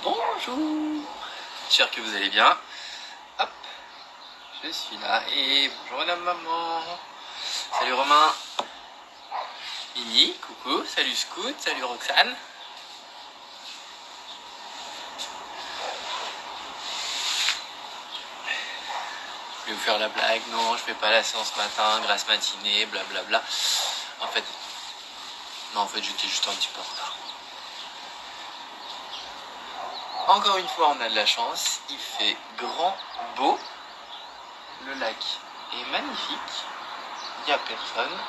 Bonjour. J'espère que vous allez bien. Hop, je suis là et bonjour madame maman. Salut Romain. Mini, coucou. Salut Scout, salut Roxane. Je vais vous faire la blague, non, je fais pas la séance matin, grasse matinée, blablabla. En fait, j'étais juste un petit peu en retard. Encore une fois, on a de la chance, il fait grand, beau, le lac est magnifique, il n'y a personne,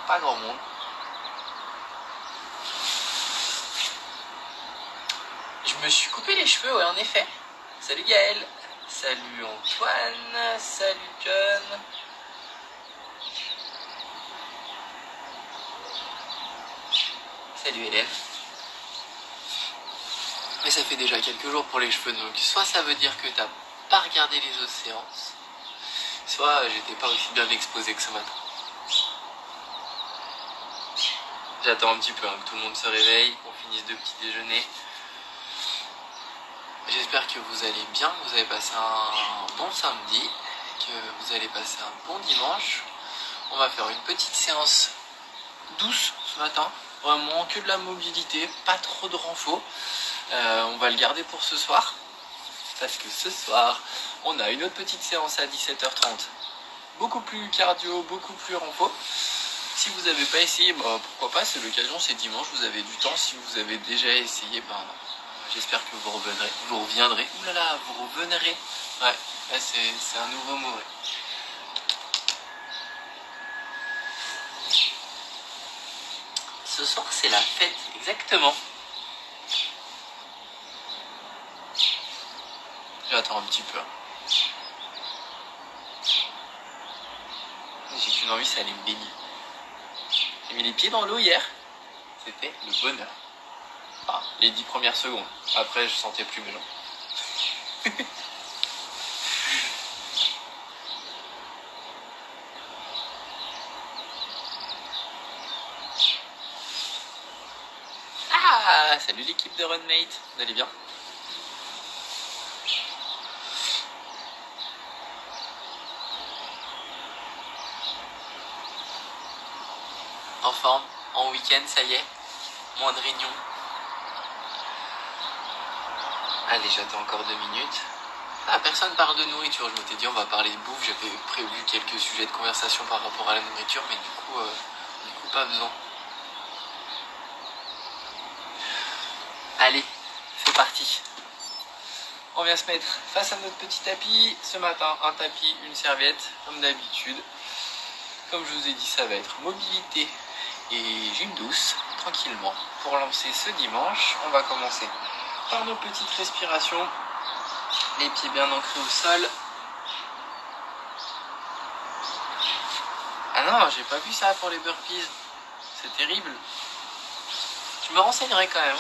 pas grand monde. Je me suis coupé les cheveux, ouais, en effet. Salut Gaël, salut Antoine, salut John. Salut Hélène. Mais ça fait déjà quelques jours pour les cheveux, donc soit ça veut dire que t'as pas regardé les autres séances, soit j'étais pas aussi bien exposé que ce matin. J'attends un petit peu que tout le monde se réveille, qu'on finisse de petit déjeuner. J'espère que vous allez bien, que vous avez passé un bon samedi, que vous allez passer un bon dimanche. On va faire une petite séance douce ce matin, vraiment que de la mobilité, pas trop de renfort. On va le garder pour ce soir, parce que ce soir, on a une autre petite séance à 17h30. Beaucoup plus cardio, beaucoup plus renfort. Si vous n'avez pas essayé, pourquoi pas, c'est l'occasion, c'est dimanche, vous avez du temps. Si vous avez déjà essayé, j'espère que vous reviendrez. Ouh là là, vous reviendrez. Ouais, là c'est un nouveau mot. Ouais. Ce soir, c'est la fête, exactement. J'attends un petit peu. J'ai qu'une envie, c'est aller me baigner. J'ai mis les pieds dans l'eau hier. C'était le bonheur. Enfin, les 10 premières secondes. Après, je sentais plus mes jambes. Ah, salut l'équipe de Runmate. Vous allez bien? En forme, en week-end, ça y est. Moins de réunions. Allez, j'attends encore 2 minutes. Ah, personne parle de nourriture. Je m'étais dit, on va parler de bouffe. J'avais prévu quelques sujets de conversation par rapport à la nourriture, mais du coup, pas besoin. Allez, c'est parti. On vient se mettre face à notre petit tapis. Ce matin, un tapis, une serviette, comme d'habitude. Comme je vous ai dit, ça va être mobilité et gym douce, tranquillement. Pour lancer ce dimanche, on va commencer par nos petites respirations. Les pieds bien ancrés au sol. Ah non, j'ai pas vu ça pour les burpees. C'est terrible. Je me renseignerai quand même.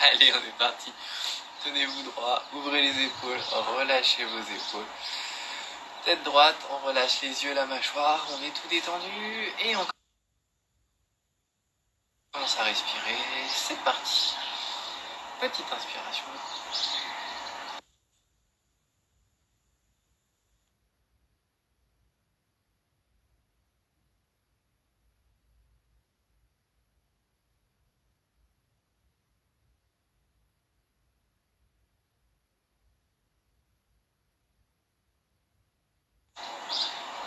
Allez, on est parti. Tenez-vous droit, ouvrez les épaules, relâchez vos épaules. Tête droite, on relâche les yeux, la mâchoire, on est tout détendu et on commence à respirer. C'est parti. Petite inspiration.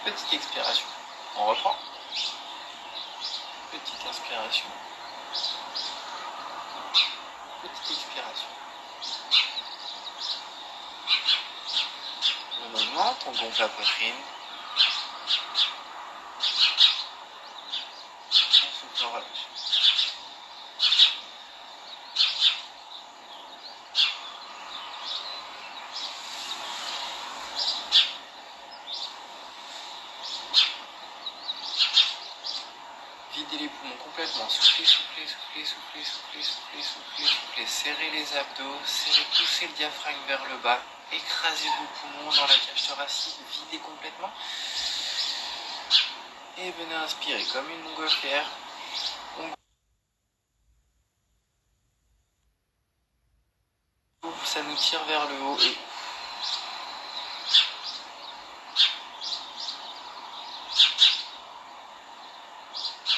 Petite expiration. On reprend. Petite inspiration. Petite expiration. On augmente, on gonfle la poitrine. On souffle, on relâche. Videz les poumons complètement. Soufflez, soufflez, soufflez, soufflez, soufflez, soufflez, soufflez, soufflez. Serrez les abdos, serrez, poussez le diaphragme vers le bas. écrasez vos poumons dans la cage thoracique, videz complètement. Et venez inspirer comme une montgolfière. Ça nous tire vers le haut et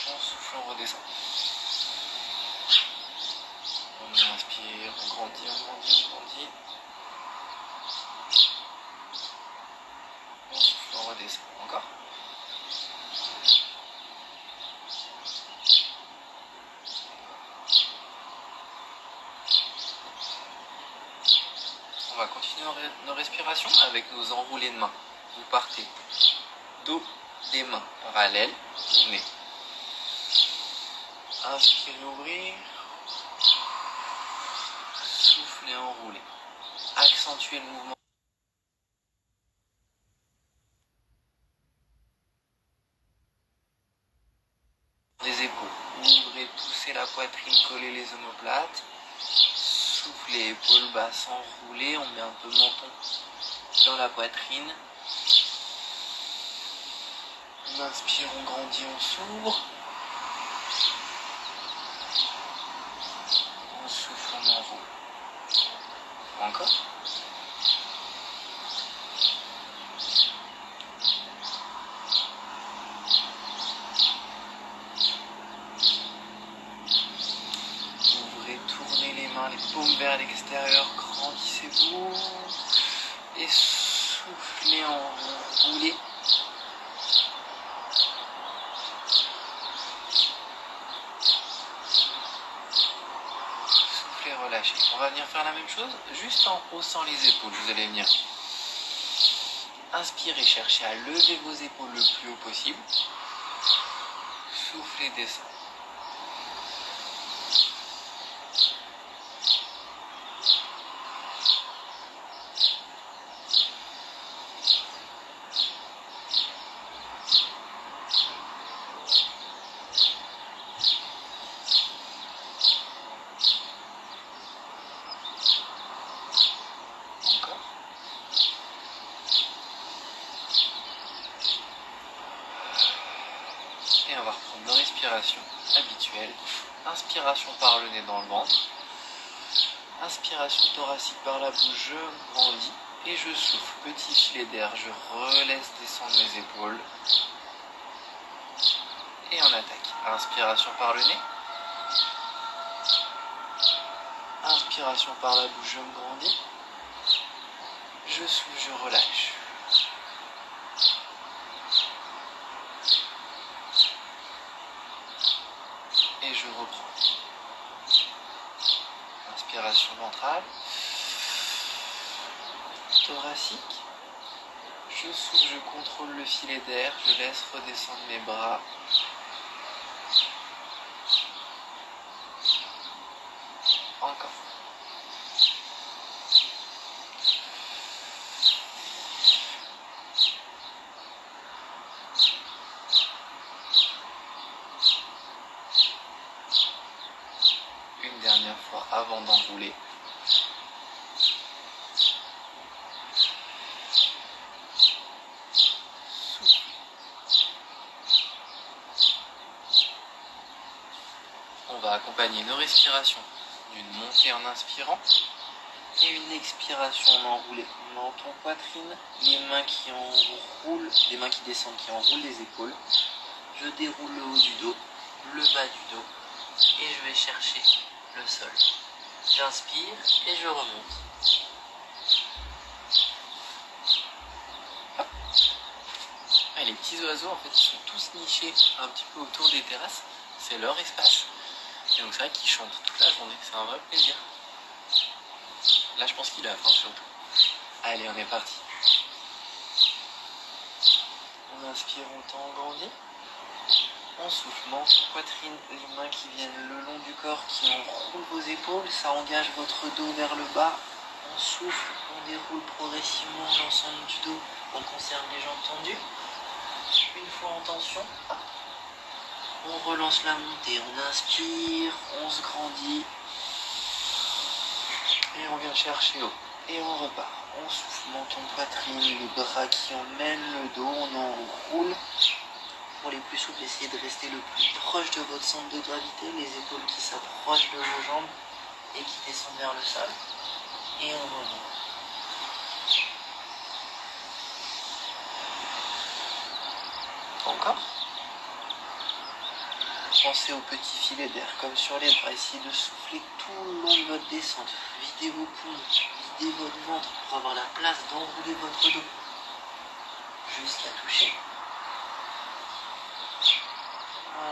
on souffle, on redescend. On inspire, on grandit, on grandit, on grandit. On souffle, on redescend. Encore. On va continuer nos respirations avec nos enroulés de mains. Vous partez dos des mains parallèles. Vous venez inspirer, ouvrir. Souffler, enrouler. Accentuer le mouvement. Les épaules. Ouvrez, poussez la poitrine, collez les omoplates. Soufflez, épaules basses enroulées. On met un peu menton dans la poitrine. On inspire, on grandit, on s'ouvre. On souffle, on enroule. Encore. Ouvrez, tournez les mains, les paumes vers l'extérieur, grandissez-vous. Et soufflez, enroulez. Soufflez, relâchez. On va venir faire la même chose, juste en haussant les épaules. Vous allez venir inspirez, cherchez à lever vos épaules le plus haut possible. Soufflez, descendez. Et on va reprendre nos respirations habituelles. Inspiration par le nez dans le ventre. Inspiration thoracique par la bouche, je grandis et je souffle. Petit filet d'air, je relaisse descendre mes épaules. Et on attaque. Inspiration par le nez. Inspiration par la bouche, je me grandis. Je souffle, je relâche. Et je reprends. Inspiration ventrale. Thoracique. Je souffle, je contrôle le filet d'air. Je laisse redescendre mes bras. Encore. Une dernière fois avant d'enrouler. Souffle. On va accompagner nos respirations d'une montée en inspirant et une expiration en enroulé. Menton, poitrine, les mains qui enroulent, les mains qui descendent, qui enroulent les épaules. Je déroule le haut du dos, le bas du dos et je vais chercher le sol. J'inspire et je remonte. Hop. Et les petits oiseaux, en fait, ils sont tous nichés un petit peu autour des terrasses. C'est leur espace. Et donc c'est vrai qu'ils chantent toute la journée. C'est un vrai plaisir. Là, je pense qu'il a faim surtout. Allez, on est parti. On inspire, on tend, on grandit. On souffle, menton, poitrine, les mains qui viennent le long du corps, qui enroulent vos épaules, ça engage votre dos vers le bas. On souffle, on déroule progressivement l'ensemble du dos, on conserve les jambes tendues. Une fois en tension, on relance la montée, on inspire, on se grandit. Et on vient chercher haut. Et on repart. On souffle, menton, poitrine, les bras qui emmènent le dos, on enroule. Pour les plus souples, essayez de rester le plus proche de votre centre de gravité, les épaules qui s'approchent de vos jambes et qui descendent vers le sol. Et on remonte. Encore. Pensez au petit filet d'air, comme sur les bras. Essayez de souffler tout le long de votre descente. Videz vos poumons, videz votre ventre pour avoir la place d'enrouler votre dos jusqu'à toucher.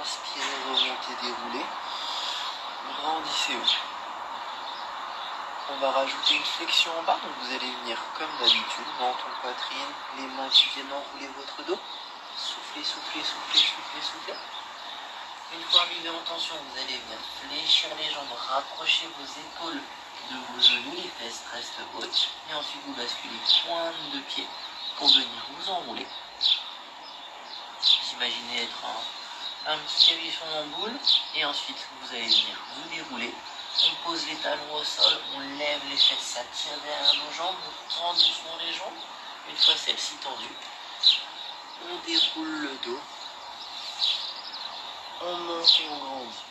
Inspirez, remontez, déroulez. Grandissez-vous. On va rajouter une flexion en bas, donc vous allez venir comme d'habitude, menton, poitrine, les mains qui viennent enrouler votre dos. Soufflez, soufflez, soufflez, soufflez, soufflez. Une fois arrivé en tension, vous allez venir fléchir les jambes, rapprocher vos épaules de vos genoux, les fesses restent hautes. Et ensuite vous basculez pointe de pied pour venir vous enrouler. Imaginez être un petit capuchon en boule. Et ensuite vous allez venir vous dérouler. On pose les talons au sol, on lève les fesses, ça tire derrière nos jambes, on tend doucement les jambes. Une fois celle-ci tendue, on déroule le dos. On monte et on grandit.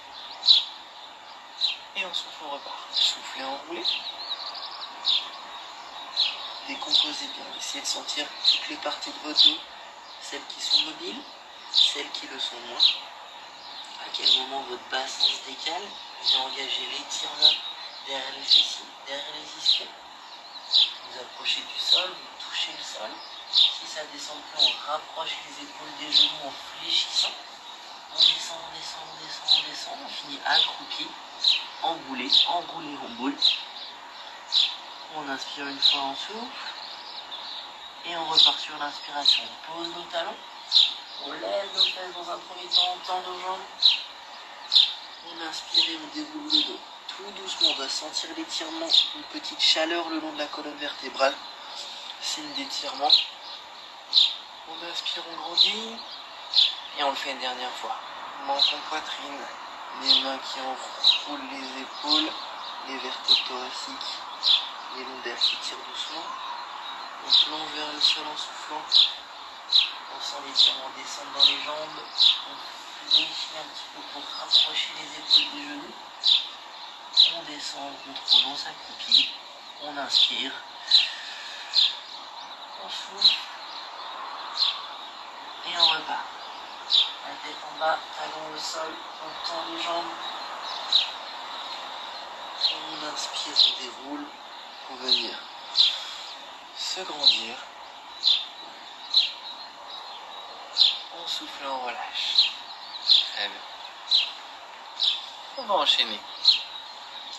Et on souffle, on repart. Soufflez, enroulez. Décomposez bien. Essayez de sentir toutes les parties de votre dos. Celles qui sont mobiles, celles qui le sont moins. À quel moment votre bassin se décale. Vous engagez l'étirement derrière les fessiers, derrière les ischions. Vous approchez du sol, vous touchez le sol. Si ça descend plus, on rapproche les épaules des genoux en fléchissant. On descend, on descend, on descend, on descend. On finit accroupi, enroulé, enroulé, on boule. On inspire une fois, on souffle. Et on repart sur l'inspiration. On pose nos talons. On lève nos fesses dans un premier temps, on tend nos jambes. On inspire et on déroule le dos. Tout doucement, on va sentir l'étirement, une petite chaleur le long de la colonne vertébrale. Signe d'étirement. On inspire, on grandit. Et on le fait une dernière fois. Menton, poitrine, les mains qui enroulent les épaules, les vertèbres thoraciques, les lombaires qui tirent doucement. On plonge vers le sol en soufflant. On sent l'étirement descendre dans les jambes. On fléchit un petit peu pour rapprocher les épaules des genoux. On descend en contrôle, on s'accroupit. On inspire. On souffle. Et on repart. La tête en bas, talons au sol, on tend les jambes. On inspire, on déroule pour venir se grandir. On souffle, on relâche. Très bien. On va enchaîner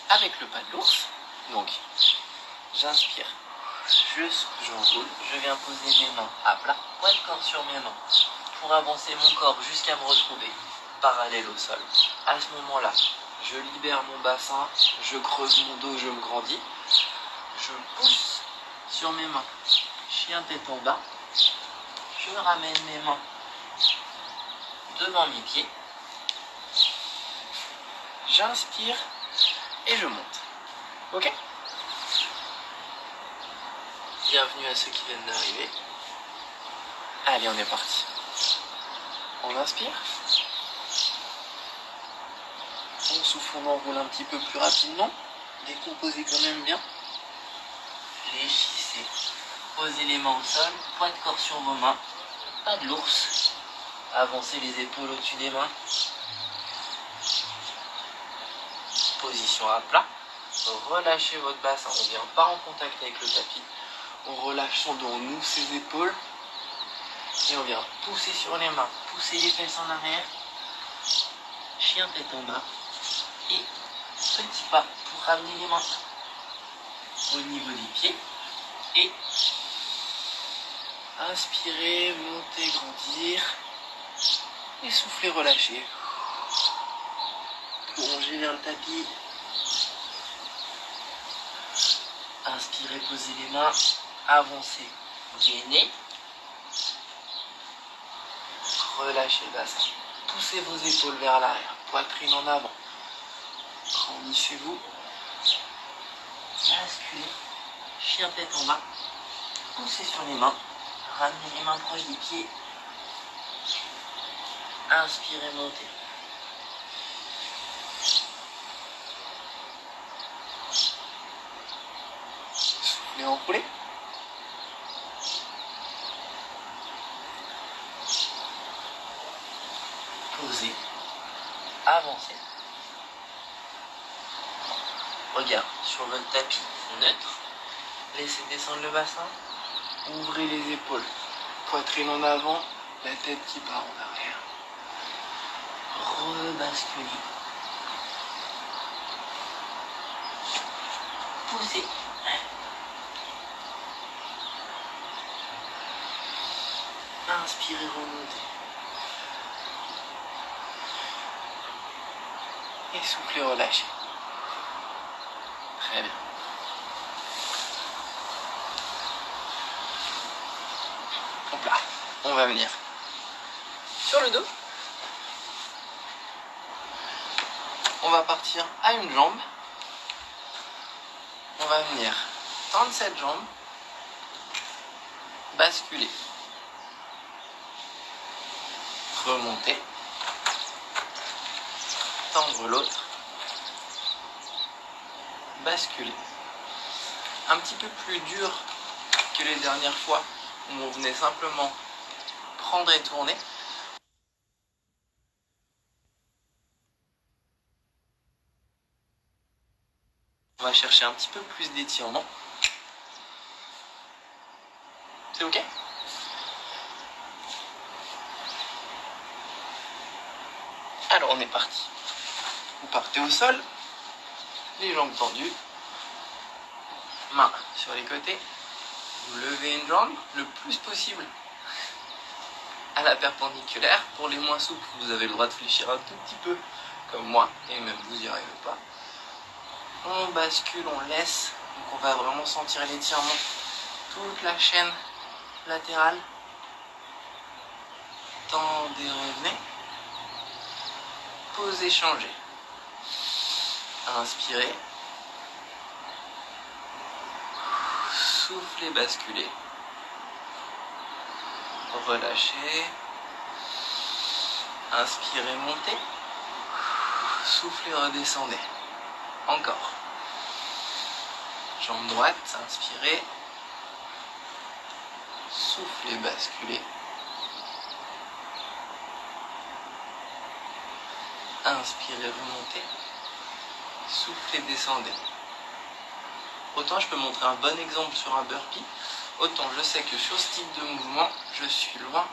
avec le pas de l'ours. Donc, j'inspire, j'enroule, je viens poser mes mains à plat, poids de corps sur mes mains, pour avancer mon corps jusqu'à me retrouver parallèle au sol. À ce moment-là, je libère mon bassin, je creuse mon dos, je me grandis, je pousse sur mes mains, chien tête en bas, je ramène mes mains devant mes pieds, j'inspire et je monte. Ok? Bienvenue à ceux qui viennent d'arriver. Allez, on est parti. On inspire. On souffle, on enroule un petit peu plus rapidement. Décomposez quand même bien. Fléchissez. Posez les mains au sol. Poids de corps sur vos mains. Pas de l'ours. Avancez les épaules au-dessus des mains. Position à plat. Relâchez votre bassin. On ne vient pas en contact avec le tapis. On relâche son dos. On ouvre ses épaules. Et on vient pousser sur les mains. Pousser les fesses en arrière. Chien tête en bas. Et petit pas pour ramener les mains au niveau des pieds. Et inspirez, montez, grandir. Et soufflez, relâchez. Plongez vers le tapis. Inspirez, posez les mains. Avancez, gainez. Relâchez le bassin. Poussez vos épaules vers l'arrière. Poitrine en avant. Grandissez-vous. Basculez. Chien tête en bas. Poussez sur les mains. Ramenez les mains proches des pieds. Inspirez, montez. Soufflez, enroulez. Posez. Avancez. Regard sur votre tapis neutre. Laissez descendre le bassin. Ouvrez les épaules. Poitrine en avant. La tête qui part en arrière. Rebasculez. Poussez. Inspirez, remontez. Et soufflez, relâchez. Très bien. Hop là. On va venir sur le dos. On va partir à une jambe. On va venir tendre cette jambe. Basculer. Remonter. Tendre l'autre. Basculer. Un petit peu plus dur que les dernières fois où on venait simplement prendre et tourner. On va chercher un petit peu plus d'étirement. C'est ok? Alors on est parti. Vous partez au sol, les jambes tendues, mains sur les côtés. Vous levez une jambe le plus possible à la perpendiculaire. Pour les moins souples, vous avez le droit de fléchir un tout petit peu, comme moi, et même vous n'y arrivez pas. On bascule, on laisse, donc on va vraiment sentir l'étirement, toute la chaîne latérale. Tendez, revenez. Posez, changez. Inspirez. Soufflez, basculez. Relâchez. Inspirez, montez. Soufflez, redescendez. Encore. Jambe droite, inspirez. Soufflez, basculez. Inspirez, remontez. Soufflez, descendez. Autant je peux montrer un bon exemple sur un burpee, autant je sais que sur ce type de mouvement, je suis loin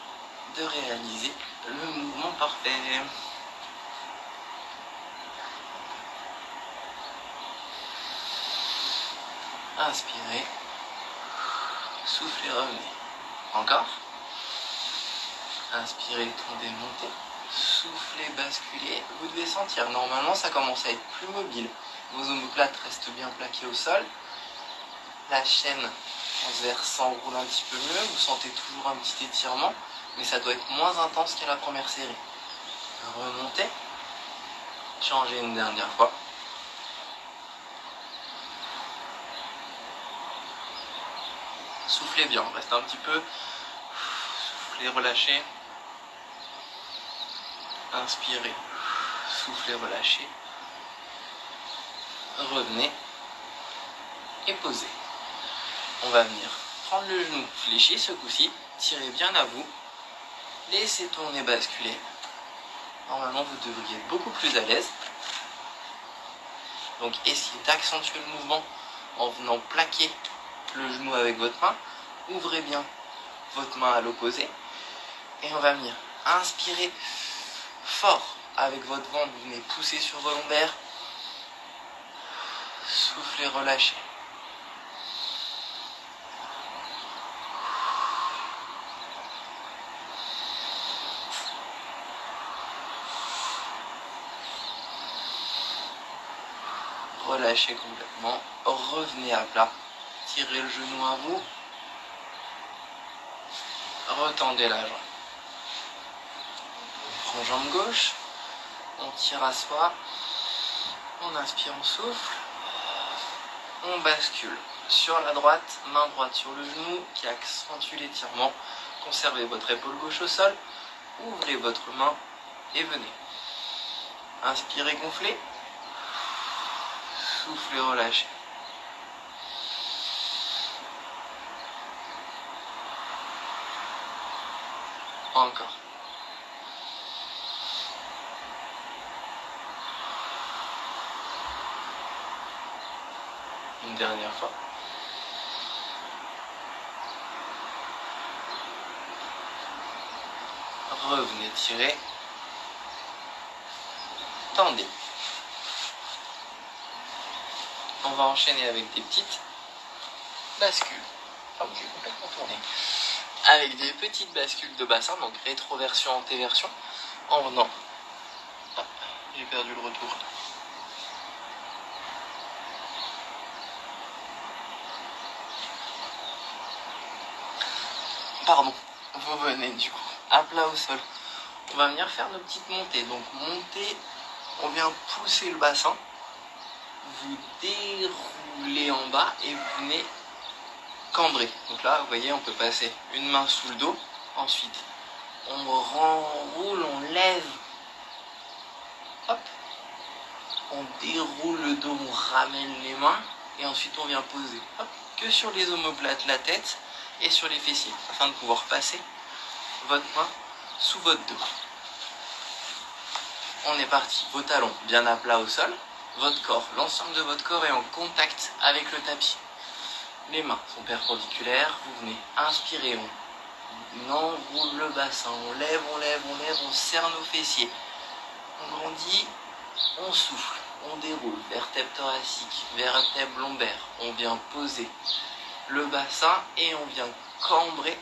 de réaliser le mouvement parfait. Inspirez. Soufflez, revenez. Encore. Inspirez, tendez, montez. Soufflez, basculez. Vous devez sentir, normalement ça commence à être plus mobile. Vos omoplates restent bien plaquées au sol. La chaîne transverse s'enroule un petit peu mieux. Vous sentez toujours un petit étirement, mais ça doit être moins intense qu'à la première série. Remontez. Changez une dernière fois. Soufflez bien, restez un petit peu. Soufflez, relâchez. Inspirez. Soufflez, relâchez. Revenez. Et posez. On va venir prendre le genou fléchi ce coup-ci. Tirez bien à vous. Laissez tourner, basculer. Normalement, vous devriez être beaucoup plus à l'aise. Donc, essayez d'accentuer le mouvement en venant plaquer le genou avec votre main. Ouvrez bien votre main à l'opposé. Et on va venir inspirer fort avec votre ventre. Vous venez pousser sur vos lombaires. Soufflez, relâchez. Relâchez complètement. Revenez à plat. Tirez le genou à vous. Retendez la jambe. On prend jambe gauche. On tire à soi. On inspire, on souffle. On bascule sur la droite, main droite sur le genou qui accentue l'étirement. Conservez votre épaule gauche au sol, ouvrez votre main et venez. Inspirez, gonflez. Soufflez, relâchez. Encore. Une dernière fois. Revenez tirer. Tendez. On va enchaîner avec des petites bascules. Ah, j'ai complètement tourné. Avec des petites bascules de bassin, donc rétroversion, antéversion, en venant. Hop, j'ai perdu le retour. Pardon, vous venez du coup à plat au sol. On va venir faire nos petites montées. Donc montée, on vient pousser le bassin, vous déroulez en bas et vous venez cambrer. Donc là, vous voyez, on peut passer une main sous le dos. Ensuite, on renroule, on lève. Hop. On déroule le dos, on ramène les mains. Et ensuite, on vient poser. Hop. Que sur les omoplates, la tête et sur les fessiers. Afin de pouvoir passer votre main sous votre dos. On est parti. Vos talons bien à plat au sol. Votre corps, l'ensemble de votre corps est en contact avec le tapis. Les mains sont perpendiculaires. Vous venez inspirer. On enroule le bassin. On lève, on lève, on lève. On serre nos fessiers. On grandit. On souffle. On déroule. Vertèbre thoracique, vertèbre lombaire. On vient poser le bassin et on vient cambrer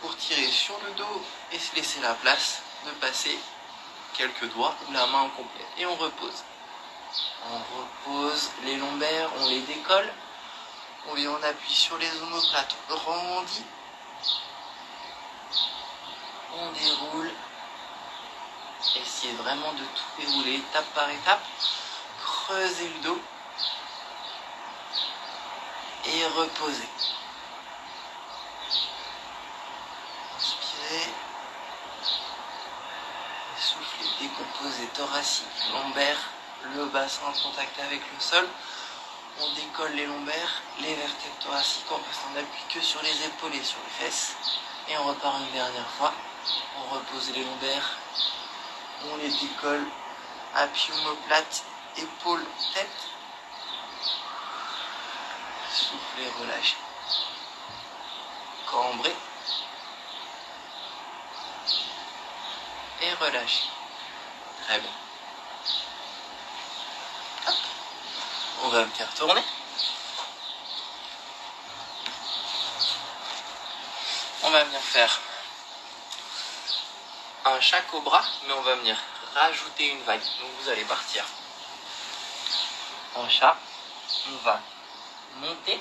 pour tirer sur le dos et se laisser la place de passer quelques doigts ou la main en complet. Et on repose. On repose les lombaires, on les décolle. On vient, on appuie sur les omoplates, on rendit. On déroule. Essayez vraiment de tout dérouler étape par étape. Creusez le dos. Et reposez. Inspirez. Soufflez, décomposez thoracique, lombaire, le bassin en contact avec le sol. On décolle les lombaires, les vertèbres thoraciques, on reste en appui que sur les épaules et sur les fesses. Et on repart une dernière fois. On repose les lombaires, on les décolle, appui omoplate, épaules, tête. Soufflez, relâchez. Cambrez. Et relâchez. Très bien. Hop. On va venir tourner. On va venir faire un chat cobra, mais on va venir rajouter une vague. Donc vous allez partir en chat. On va monter.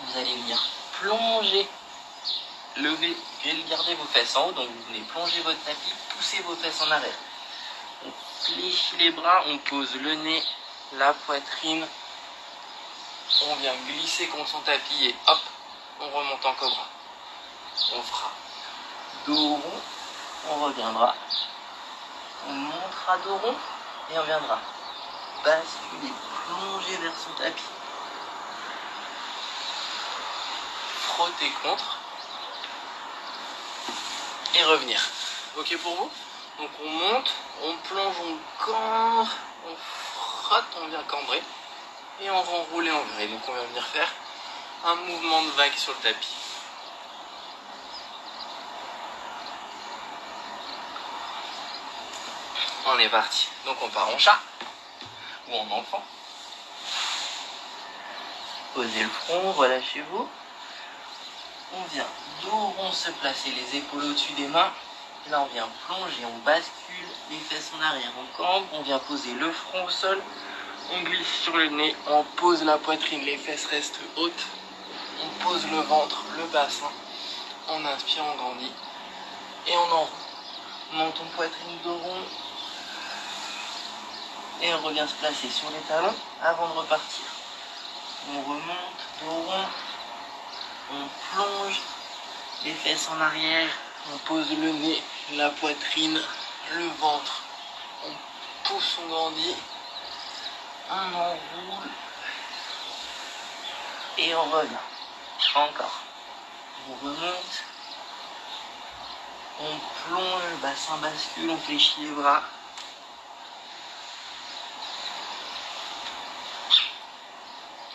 Vous allez venir plonger, lever, gardez vos fesses en haut. Donc vous venez plonger votre tapis, pousser vos fesses en arrière. On fléchit les bras, on pose le nez, la poitrine. On vient glisser contre son tapis et hop, on remonte en cobra. On fera dos rond, on reviendra. On montera dos rond et on viendra basculer, plonger vers son tapis. Frotter contre et revenir. Ok pour vous? Donc on monte, on plonge, on cambre, on frotte, on vient cambrer et on renroule et on vient. Et donc on va venir faire un mouvement de vague sur le tapis. On est parti. Donc on part en chat ou en enfant. Posez le front, relâchez-vous. On vient dos rond se placer, les épaules au-dessus des mains. Et là on vient plonger, on bascule les fesses en arrière, on cambre, on vient poser le front au sol. On glisse sur le nez, on pose la poitrine, les fesses restent hautes. On pose le ventre, le bassin. On inspire, on grandit. Et on enroule. Menton, poitrine, dos rond. Et on revient se placer sur les talons avant de repartir. On remonte, dos rond. On plonge les fesses en arrière. On pose le nez, la poitrine, le ventre. On pousse, on grandit. On enroule. Et on revient. Encore. On remonte. On plonge, le bassin bascule, on fléchit les bras.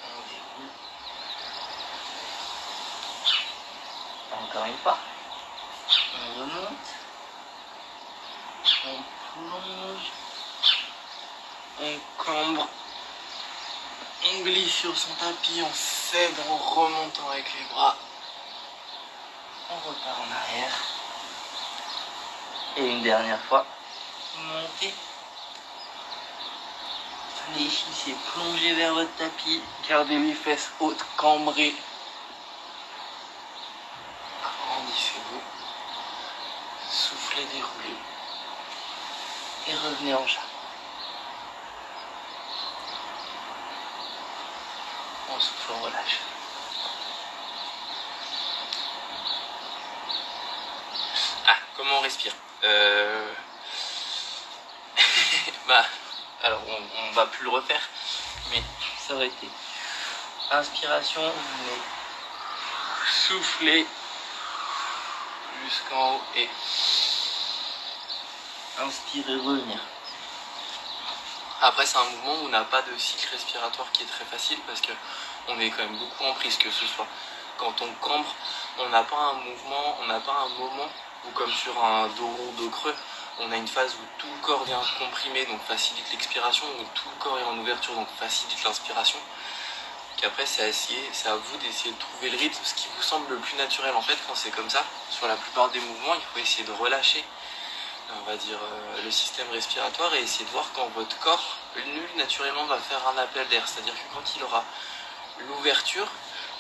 On déroule. Encore une fois. On remonte. On plonge. On cambre. On glisse sur son tapis, on cède en remontant avec les bras. On repart en arrière. Et une dernière fois, montez. Fléchissez, plongez vers votre tapis. Gardez les fesses hautes, cambrées. Grandissez-vous. Soufflez, déroulez. Et revenez en chat. On souffle, on relâche. Ah, comment on respire? Bah, alors on va plus le refaire, mais ça aurait été inspiration, vous venez souffler jusqu'en haut et inspirer, revenir. Après, c'est un mouvement où on n'a pas de cycle respiratoire qui est très facile parce que on est quand même beaucoup en prise, que ce soit quand on cambre, on n'a pas un mouvement, on n'a pas un moment où, comme sur un dos rond, dos creux, on a une phase où tout le corps vient comprimer, donc facilite l'expiration, où tout le corps est en ouverture, donc facilite l'inspiration. Qu'après, c'est à vous d'essayer de trouver le rythme, ce qui vous semble le plus naturel en fait quand c'est comme ça. Sur la plupart des mouvements, il faut essayer de relâcher, on va dire, le système respiratoire et essayer de voir quand votre corps, lui, naturellement, va faire un appel d'air. C'est-à-dire que quand il aura l'ouverture,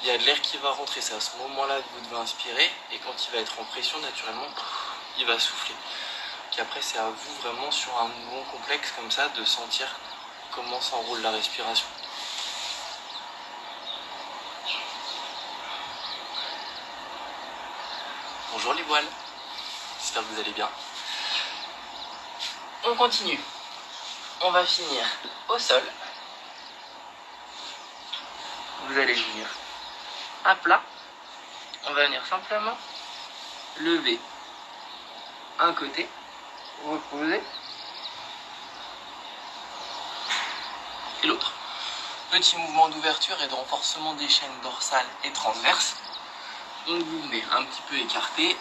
il y a de l'air qui va rentrer. C'est à ce moment-là que vous devez inspirer et quand il va être en pression, naturellement, il va souffler. Qu'après, c'est à vous vraiment sur un mouvement complexe comme ça de sentir comment s'enroule la respiration. Bonjour les voiles, j'espère que vous allez bien. On continue. On va finir au sol. Vous allez venir à plat. On va venir simplement lever un côté, reposer, et l'autre. Petit mouvement d'ouverture et de renforcement des chaînes dorsales et transverses. Donc vous venez un petit peu écarté,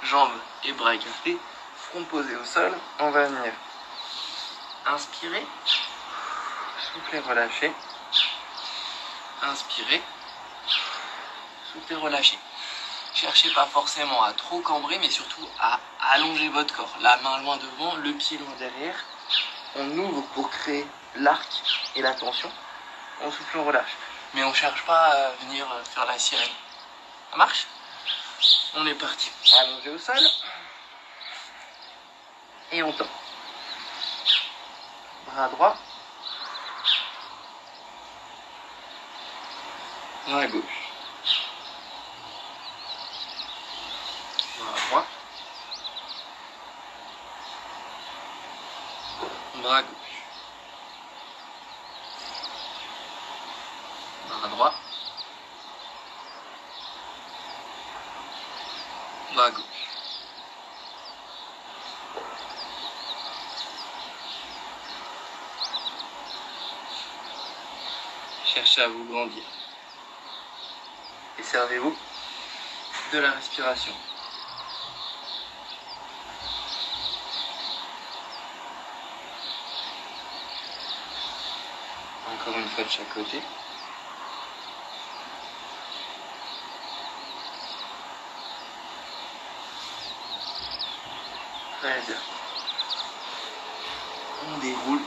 jambes et bras écartés, front posé au sol. On va venir inspirer, souffler, relâcher, inspirer, souffler, relâcher. Cherchez pas forcément à trop cambrer, mais surtout à allonger votre corps. La main loin devant, le pied loin derrière. On ouvre pour créer l'arc et la tension. On souffle, on relâche. Mais on cherche pas à venir faire la sirène. Ça marche? On est parti. Allongé au sol. Et on tend. Bras droit. Bras gauche. Bras droit. Bras gauche. Bras droit. Bras gauche. Cherchez à vous grandir. Et servez-vous de la respiration. Encore une fois de chaque côté. Très bien. On déroule.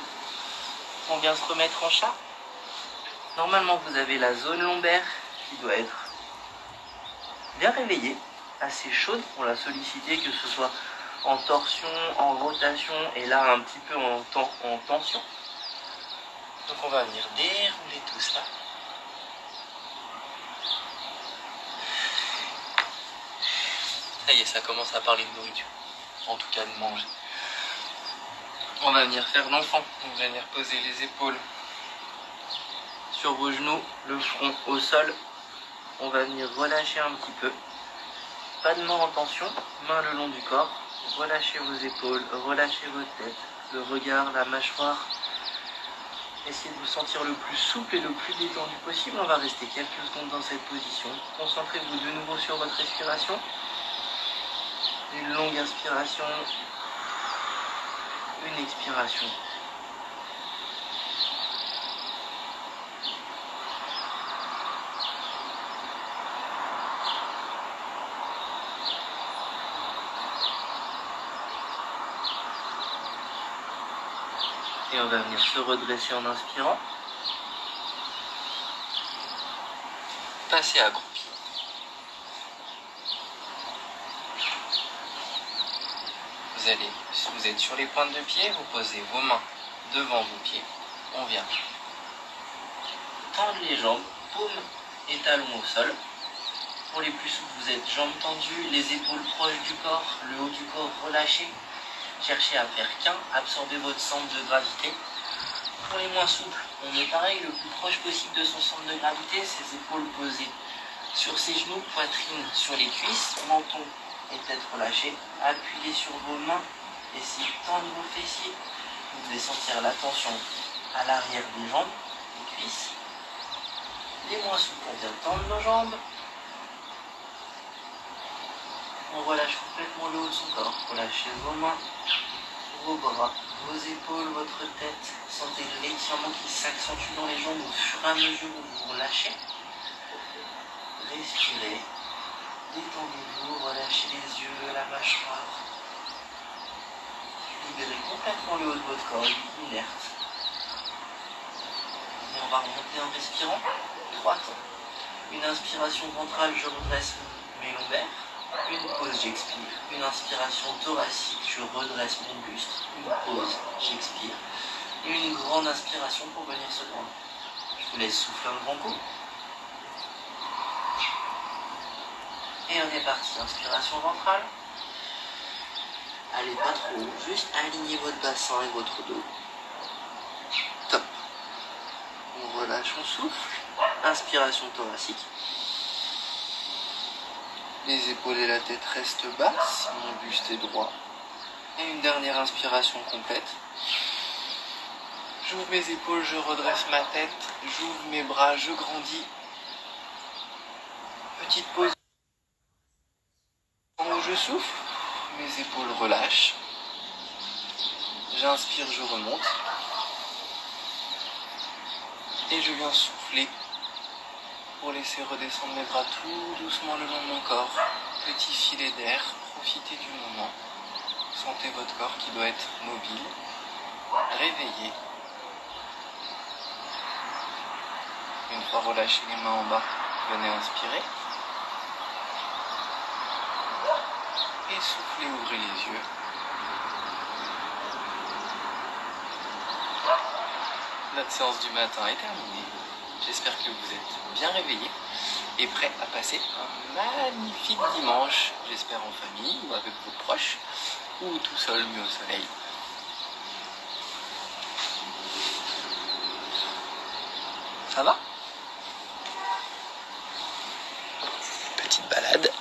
On vient se remettre en chat. Normalement, vous avez la zone lombaire qui doit être bien réveillée, assez chaude pour la solliciter, que ce soit en torsion, en rotation et là un petit peu en tension. Donc on va venir dérouler tout cela. Ça y est, ça commence à parler de nourriture. En tout cas, de manger. On va venir faire l'enfant. On va venir poser les épaules sur vos genoux, le front au sol. On va venir relâcher un petit peu. Pas de main en tension, main le long du corps. Relâchez vos épaules, relâchez votre tête, le regard, la mâchoire. Essayez de vous sentir le plus souple et le plus détendu possible. On va rester quelques secondes dans cette position. Concentrez-vous de nouveau sur votre respiration. Une longue inspiration, une expiration. Et on va venir se redresser en inspirant. Passer accroupi. Vous êtes sur les pointes de pied, vous posez vos mains devant vos pieds. On vient tendre les jambes, paumes et talons au sol. Pour les plus souples, vous êtes jambes tendues, les épaules proches du corps, le haut du corps relâché. Cherchez à faire qu'un, absorbez votre centre de gravité. Pour les moins souples, on est pareil, le plus proche possible de son centre de gravité, ses épaules posées sur ses genoux, poitrine sur les cuisses, menton et tête relâchée. Appuyez sur vos mains, essayez de tendre vos fessiers. Vous devez sentir la tension à l'arrière des jambes, des cuisses. Les moins souples, on vient tendre nos jambes. On relâche complètement le haut de son corps. Relâchez vos mains, vos bras, vos épaules, votre tête. Sentez l'étirement qui s'accentue dans les jambes au fur et à mesure où vous relâchez. Respirez. Détendez-vous, relâchez les yeux, la mâchoire. Libérez complètement le haut de votre corps, inerte. Et on va remonter en respirant 3 temps. Une inspiration ventrale, je redresse mes lombaires. Une pause, j'expire. Une inspiration thoracique, je redresse mon buste. Une pause, j'expire. Et une grande inspiration pour venir se tendre. Je vous laisse souffler un grand coup. Et on est parti. Inspiration ventrale. Allez pas trop haut, juste alignez votre bassin et votre dos. Top. On relâche, on souffle. Inspiration thoracique. Les épaules et la tête restent basses, mon buste est droit. Et une dernière inspiration complète. J'ouvre mes épaules, je redresse ma tête, j'ouvre mes bras, je grandis. Petite pause. Où je souffle, mes épaules relâchent. J'inspire, je remonte. Et je viens souffler pour laisser redescendre mes bras tout doucement le long de mon corps. Petit filet d'air, profitez du moment. Sentez votre corps qui doit être mobile, réveillé. Une fois relâché les mains en bas, venez inspirer. Et soufflez, ouvrez les yeux. Notre séance du matin est terminée. J'espère que vous êtes bien réveillés et prêts à passer un magnifique dimanche. J'espère en famille ou avec vos proches ou tout seul mis au soleil. Ça va? Petite balade.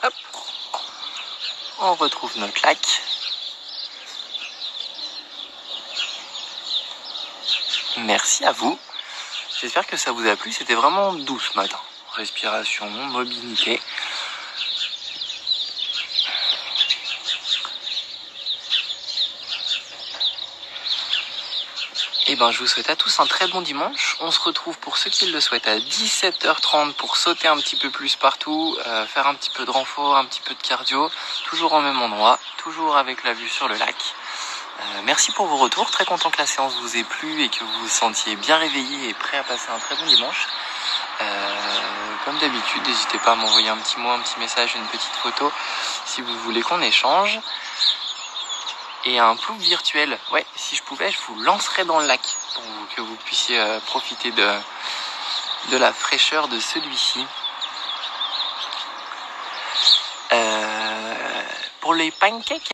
Hop. On retrouve notre lac. Merci à vous. J'espère que ça vous a plu. C'était vraiment doux ce matin. Respiration, mobilité. Et ben, je vous souhaite à tous un très bon dimanche. On se retrouve pour ceux qui le souhaitent à 17h30 pour sauter un petit peu plus partout, faire un petit peu de renfort, un petit peu de cardio, toujours au même endroit, toujours avec la vue sur le lac. Merci pour vos retours, très content que la séance vous ait plu et que vous vous sentiez bien réveillé et prêt à passer un très bon dimanche. Comme d'habitude, n'hésitez pas à m'envoyer un petit mot, un petit message, une petite photo si vous voulez qu'on échange. et un plouf virtuel. Ouais, si je pouvais, je vous lancerais dans le lac pour que vous puissiez profiter de la fraîcheur de celui-ci. Pour les pancakes,